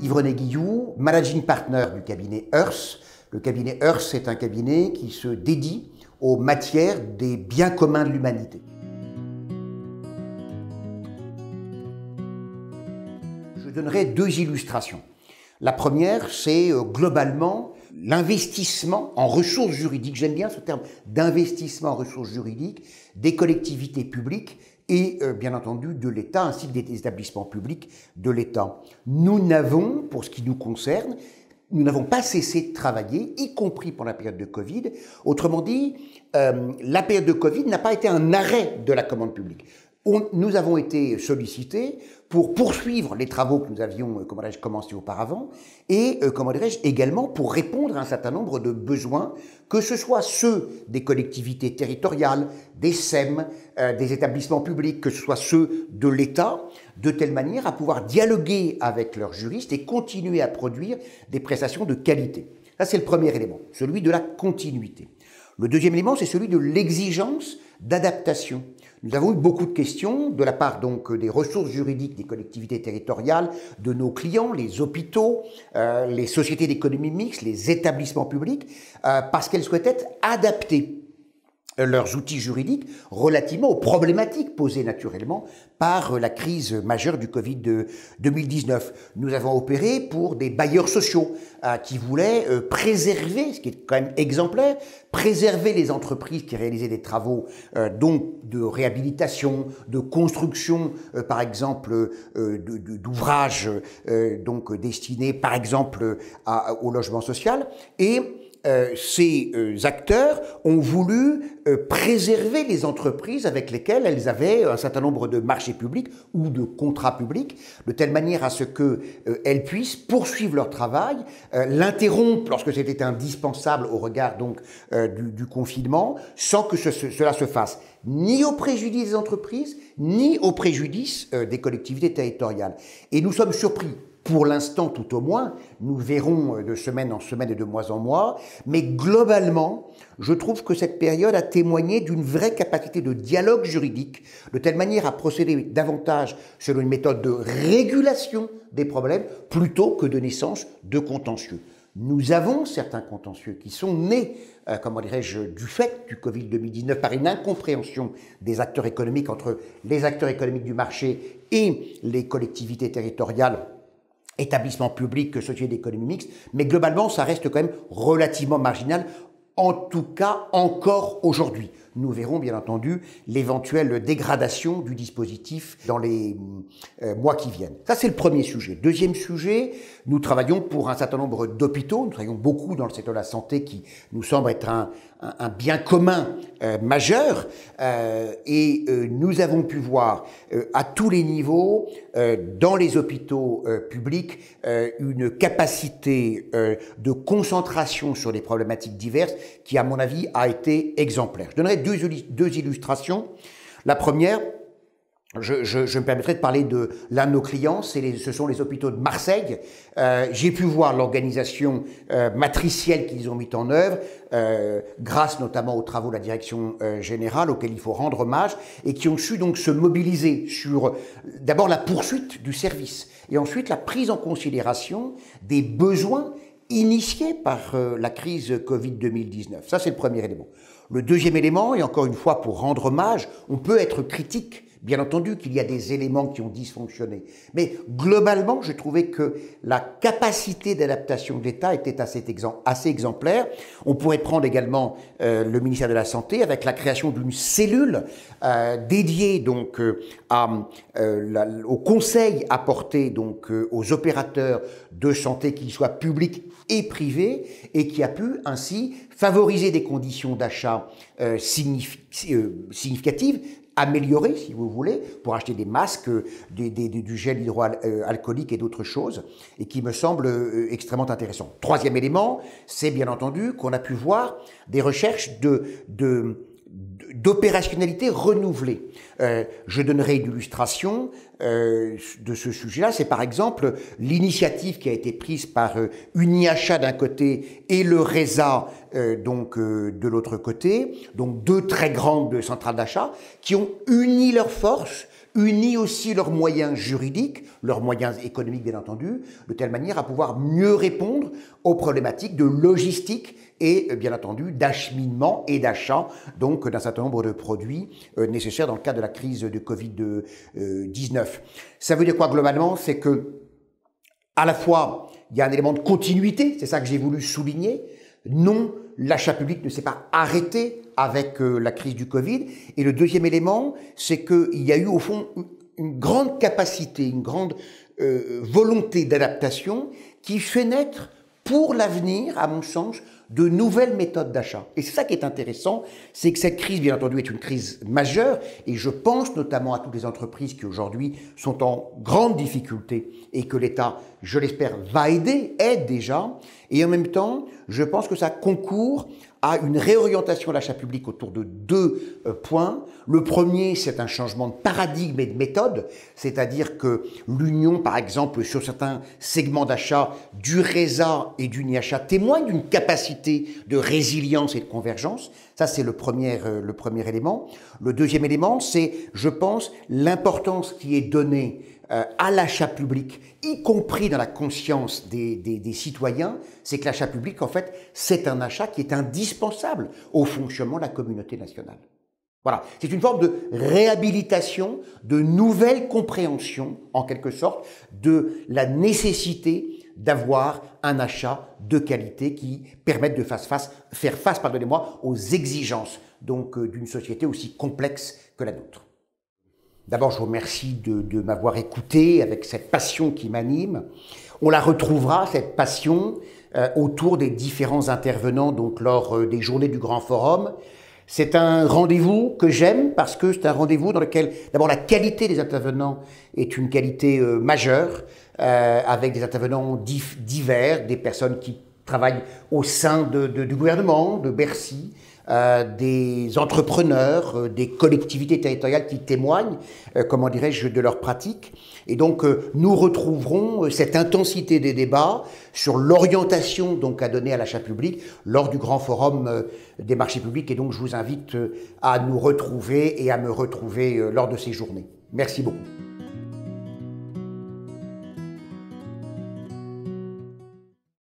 Yves-René Guilloux, managing partner du cabinet Hearst. Le cabinet Hearst est un cabinet qui se dédie aux matières des biens communs de l'humanité. Je donnerai deux illustrations. La première, c'est globalement l'investissement en ressources juridiques, j'aime bien ce terme d'investissement en ressources juridiques, des collectivités publiques et bien entendu de l'État ainsi que des établissements publics de l'État. Nous n'avons, pour ce qui nous concerne, nous n'avons pas cessé de travailler, y compris pendant la période de Covid. Autrement dit, la période de Covid n'a pas été un arrêt de la commande publique. Nous avons été sollicités pour poursuivre les travaux que nous avions commencés auparavant et également pour répondre à un certain nombre de besoins, que ce soit ceux des collectivités territoriales, des SEM, des établissements publics, que ce soit ceux de l'État, de telle manière à pouvoir dialoguer avec leurs juristes et continuer à produire des prestations de qualité. Ça, c'est le premier élément, celui de la continuité. Le deuxième élément, c'est celui de l'exigence d'adaptation. Nous avons eu beaucoup de questions de la part donc des ressources juridiques des collectivités territoriales, de nos clients, les hôpitaux, les sociétés d'économie mixte, les établissements publics, parce qu'elles souhaitaient adapter leurs outils juridiques relativement aux problématiques posées naturellement par la crise majeure du Covid de 2019. Nous avons opéré pour des bailleurs sociaux qui voulaient préserver, ce qui est quand même exemplaire, préserver les entreprises qui réalisaient des travaux donc de réhabilitation, de construction, par exemple d'ouvrages donc destinés par exemple au logement social et ces acteurs ont voulu préserver les entreprises avec lesquelles elles avaient un certain nombre de marchés publics ou de contrats publics, de telle manière à ce qu'elles puissent poursuivre leur travail, l'interrompre lorsque c'était indispensable au regard donc du confinement, sans que cela se fasse ni au préjudice des entreprises, ni au préjudice des collectivités territoriales. Et nous sommes surpris. Pour l'instant, tout au moins, nous verrons de semaine en semaine et de mois en mois, mais globalement, je trouve que cette période a témoigné d'une vraie capacité de dialogue juridique, de telle manière à procéder davantage selon une méthode de régulation des problèmes plutôt que de naissance de contentieux. Nous avons certains contentieux qui sont nés, du fait du Covid 2019 par une incompréhension des acteurs économiques entre les acteurs économiques du marché et les collectivités territoriales, établissements publics, sociétés d'économie mixte, mais globalement, ça reste quand même relativement marginal, en tout cas encore aujourd'hui. Nous verrons bien entendu l'éventuelle dégradation du dispositif dans les mois qui viennent. Ça, c'est le premier sujet. Deuxième sujet, nous travaillons pour un certain nombre d'hôpitaux, nous travaillons beaucoup dans le secteur de la santé qui nous semble être un bien commun majeur et nous avons pu voir à tous les niveaux dans les hôpitaux publics une capacité de concentration sur des problématiques diverses qui, à mon avis, a été exemplaire. Je donnerai deux illustrations. La première, je me permettrai de parler de l'un de nos clients, ce sont les hôpitaux de Marseille. J'ai pu voir l'organisation matricielle qu'ils ont mis en œuvre, grâce notamment aux travaux de la direction générale, auxquels il faut rendre hommage, et qui ont su donc se mobiliser sur d'abord la poursuite du service, et ensuite la prise en considération des besoins initiés par la crise Covid 2019. Ça, c'est le premier élément. Le deuxième élément, et encore une fois pour rendre hommage, on peut être critique, bien entendu qu'il y a des éléments qui ont dysfonctionné, mais globalement, j'ai trouvé que la capacité d'adaptation de l'État était assez exemplaire. On pourrait prendre également le ministère de la Santé avec la création d'une cellule dédiée donc au conseil apporté donc aux opérateurs de santé, qu'ils soient publics et privés, et qui a pu ainsi favoriser des conditions d'achat significatives, améliorées, si vous voulez, pour acheter des masques, du gel hydroalcoolique et d'autres choses, et qui me semble extrêmement intéressant. Troisième élément, c'est bien entendu qu'on a pu voir des recherches d'opérationnalité renouvelée. Je donnerai une illustration de ce sujet-là. C'est par exemple l'initiative qui a été prise par Uniachat d'un côté et le RESA de l'autre côté, donc deux très grandes centrales d'achat qui ont uni leurs forces, unit aussi leurs moyens juridiques, leurs moyens économiques bien entendu, de telle manière à pouvoir mieux répondre aux problématiques de logistique et bien entendu d'acheminement et d'achat donc d'un certain nombre de produits nécessaires dans le cadre de la crise de Covid-19. Ça veut dire quoi globalement? C'est que à la fois il y a un élément de continuité, c'est ça que j'ai voulu souligner. Non, l'achat public ne s'est pas arrêté avec la crise du Covid. Et le deuxième élément, c'est qu'il y a eu au fond une grande capacité, une grande volonté d'adaptation qui fait naître pour l'avenir, à mon sens, de nouvelles méthodes d'achat. Et c'est ça qui est intéressant, c'est que cette crise, bien entendu, est une crise majeure, et je pense notamment à toutes les entreprises qui aujourd'hui sont en grande difficulté et que l'État, je l'espère, va aider, aide déjà, et en même temps, je pense que ça concourt à une réorientation de l'achat public autour de deux points. Le premier, c'est un changement de paradigme et de méthode, c'est-à-dire que l'Union, par exemple, sur certains segments d'achat du RESA et du NIACHA, témoigne d'une capacité de résilience et de convergence. Ça, c'est le premier élément. Le deuxième élément, c'est, je pense, l'importance qui est donnée à l'achat public, y compris dans la conscience des citoyens, c'est que l'achat public, en fait, c'est un achat qui est indispensable au fonctionnement de la communauté nationale. Voilà, c'est une forme de réhabilitation, de nouvelle compréhension, en quelque sorte, de la nécessité d'avoir un achat de qualité qui permette de faire face, aux exigences donc d'une société aussi complexe que la nôtre. D'abord, je vous remercie de m'avoir écouté avec cette passion qui m'anime. On la retrouvera, cette passion, autour des différents intervenants donc lors des journées du Grand Forum. C'est un rendez-vous que j'aime parce que c'est un rendez-vous dans lequel, d'abord, la qualité des intervenants est une qualité majeure, avec des intervenants divers, des personnes qui travaillent au sein du gouvernement, de Bercy, des entrepreneurs, des collectivités territoriales qui témoignent, comment dirais-je, de leurs pratiques. Et donc, nous retrouverons cette intensité des débats sur l'orientation donc à donner à l'achat public lors du Grand Forum des marchés publics. Et donc, je vous invite à nous retrouver et à me retrouver lors de ces journées. Merci beaucoup.